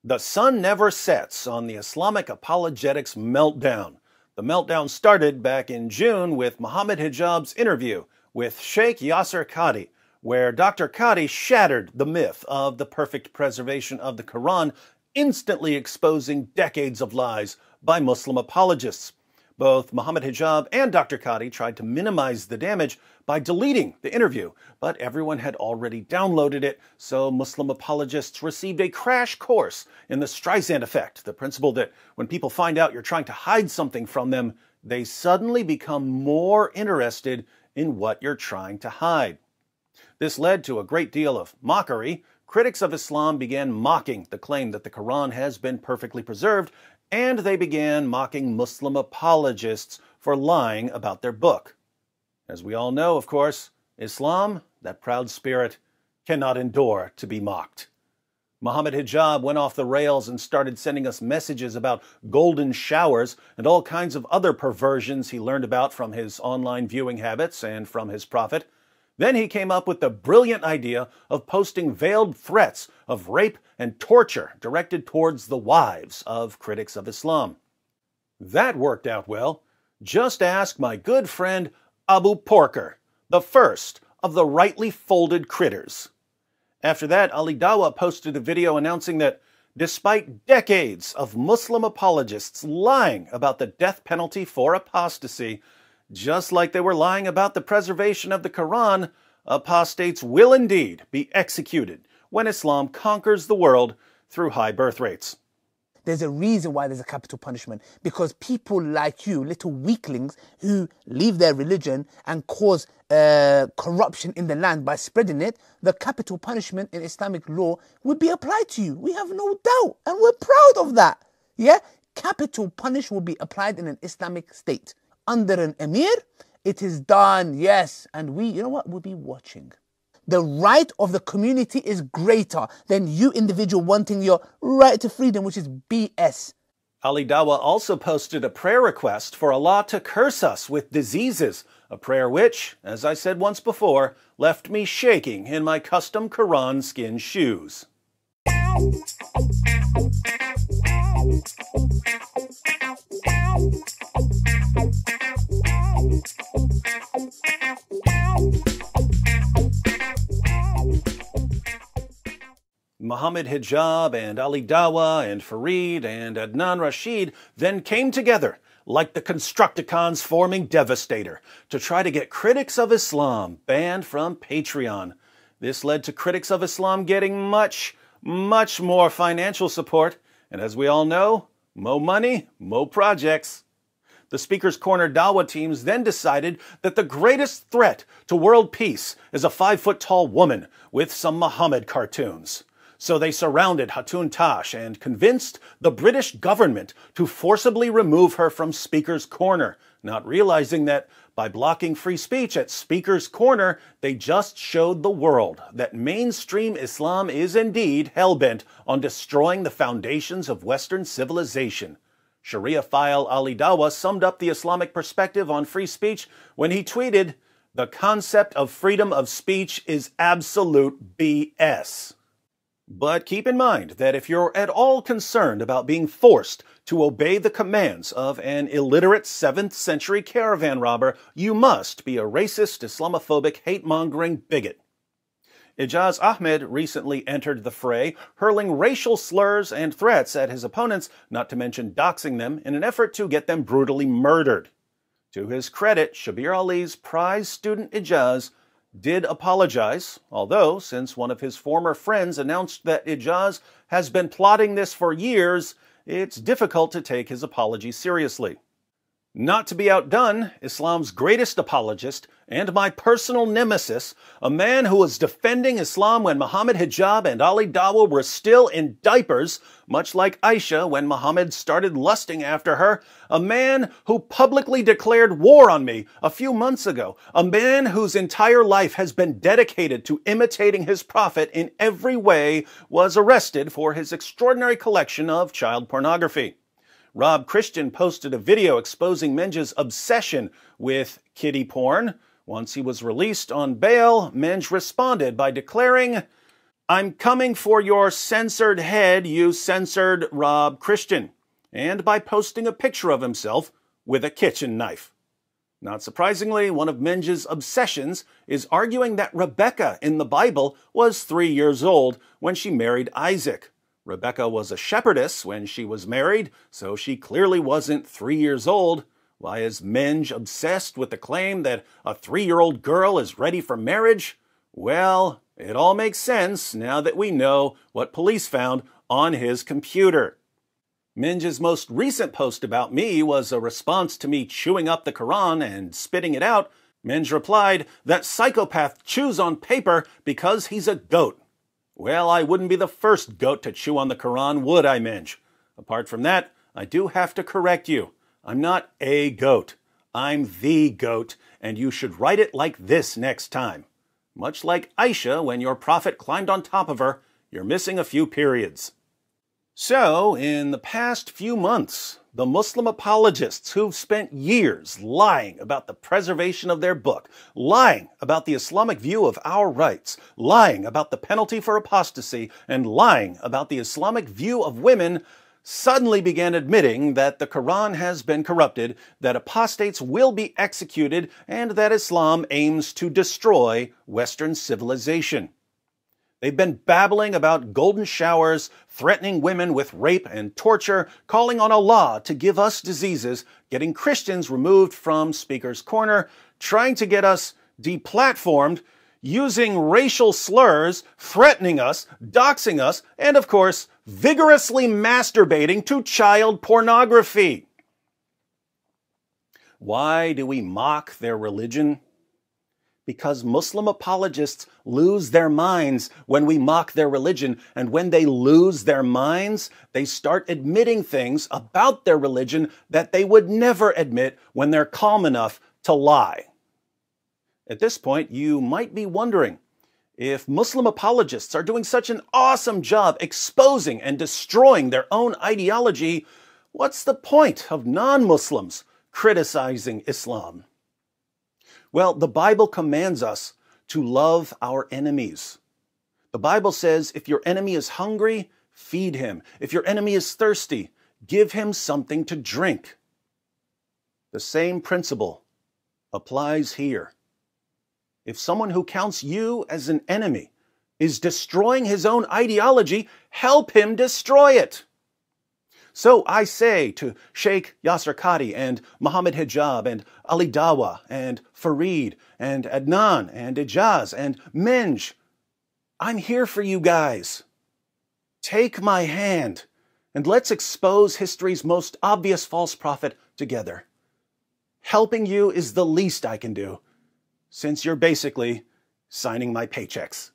The sun never sets on the Islamic apologetics meltdown. The meltdown started back in June with Mohammed Hijab's interview with Sheikh Yasir Qadhi, where Dr. Qadhi shattered the myth of the perfect preservation of the Quran, instantly exposing decades of lies by Muslim apologists. Both Mohammed Hijab and Dr. Qadhi tried to minimize the damage by deleting the interview, but everyone had already downloaded it, so Muslim apologists received a crash course in the Streisand effect, the principle that when people find out you're trying to hide something from them, they suddenly become more interested in what you're trying to hide. This led to a great deal of mockery. Critics of Islam began mocking the claim that the Quran has been perfectly preserved, and they began mocking Muslim apologists for lying about their book. As we all know, of course, Islam, that proud spirit, cannot endure to be mocked. Mohammed Hijab went off the rails and started sending us messages about golden showers and all kinds of other perversions he learned about from his online viewing habits and from his prophet. Then he came up with the brilliant idea of posting veiled threats of rape and torture directed towards the wives of critics of Islam. That worked out well. Just ask my good friend Abu Porker, the first of the rightly folded critters. After that, Ali Dawah posted a video announcing that despite decades of Muslim apologists lying about the death penalty for apostasy, just like they were lying about the preservation of the Quran, apostates will indeed be executed when Islam conquers the world through high birth rates. There's a reason why there's a capital punishment, because people like you, little weaklings who leave their religion and cause corruption in the land by spreading it, the capital punishment in Islamic law would be applied to you. We have no doubt, and we're proud of that. Yeah? Capital punish will be applied in an Islamic state. Under an emir, it is done, yes, and we, you know what, we'll be watching. The right of the community is greater than you individual wanting your right to freedom, which is BS. Ali Dawah also posted a prayer request for Allah to curse us with diseases, a prayer which, as I said once before, left me shaking in my custom Quran skin shoes. Mohammed Hijab and Ali Dawah and Farid and Adnan Rashid then came together like the Constructicons forming Devastator to try to get critics of Islam banned from Patreon. This led to critics of Islam getting much more financial support, and as we all know, mo money, mo projects. The Speaker's Corner Dawah teams then decided that the greatest threat to world peace is a 5-foot-tall woman with some Muhammad cartoons. So they surrounded Hatun Tash and convinced the British government to forcibly remove her from Speaker's Corner, not realizing that by blocking free speech at Speaker's Corner, they just showed the world that mainstream Islam is indeed hell-bent on destroying the foundations of Western civilization. Sharia-phile Ali Dawah summed up the Islamic perspective on free speech when he tweeted, "The concept of freedom of speech is absolute BS." But keep in mind that if you're at all concerned about being forced to obey the commands of an illiterate 7th century caravan robber, you must be a racist, Islamophobic, hate-mongering bigot. Ijaz Ahmad recently entered the fray, hurling racial slurs and threats at his opponents, not to mention doxing them, in an effort to get them brutally murdered. To his credit, Shabir Ali's prize student Ijaz did apologize, although, since one of his former friends announced that Ijaz has been plotting this for years, it's difficult to take his apology seriously. Not to be outdone, Islam's greatest apologist and my personal nemesis, a man who was defending Islam when Mohammed Hijab and Ali Dawah were still in diapers, much like Aisha when Muhammad started lusting after her, a man who publicly declared war on me a few months ago, a man whose entire life has been dedicated to imitating his prophet in every way, was arrested for his extraordinary collection of child pornography. Rob Christian posted a video exposing MENJ's obsession with kiddie porn. Once he was released on bail, MENJ responded by declaring, I'm coming for your censored head, you censored Rob Christian, and by posting a picture of himself with a kitchen knife. Not surprisingly, one of MENJ's obsessions is arguing that Rebecca in the Bible was 3 years old when she married Isaac. Rebecca was a shepherdess when she was married, so she clearly wasn't 3 years old. Why is MENJ obsessed with the claim that a 3-year-old girl is ready for marriage? Well, it all makes sense now that we know what police found on his computer. MENJ's most recent post about me was a response to me chewing up the Quran and spitting it out. MENJ replied that psychopath chews on paper because he's a goat. Well, I wouldn't be the first goat to chew on the Quran, would I, MENJ? Apart from that, I do have to correct you. I'm not a goat. I'm the goat, and you should write it like this next time. Much like Aisha when your prophet climbed on top of her, you're missing a few periods. So, in the past few months, the Muslim apologists who've spent years lying about the preservation of their book, lying about the Islamic view of our rights, lying about the penalty for apostasy, and lying about the Islamic view of women, suddenly began admitting that the Quran has been corrupted, that apostates will be executed, and that Islam aims to destroy Western civilization. They've been babbling about golden showers, threatening women with rape and torture, calling on Allah to give us diseases, getting Christians removed from Speaker's Corner, trying to get us deplatformed, using racial slurs, threatening us, doxing us, and of course, vigorously masturbating to child pornography. Why do we mock their religion? Because Muslim apologists lose their minds when we mock their religion, and when they lose their minds, they start admitting things about their religion that they would never admit when they're calm enough to lie. At this point, you might be wondering, if Muslim apologists are doing such an awesome job exposing and destroying their own ideology, what's the point of non-Muslims criticizing Islam? Well, the Bible commands us to love our enemies. The Bible says if your enemy is hungry, feed him. If your enemy is thirsty, give him something to drink. The same principle applies here. If someone who counts you as an enemy is destroying his own ideology, help him destroy it. So I say to Sheikh Yasir Qadhi and Mohammed Hijab and Ali Dawah and Farid and Adnan and Ijaz and MENJ, I'm here for you guys. Take my hand and let's expose history's most obvious false prophet together. Helping you is the least I can do, since you're basically signing my paychecks.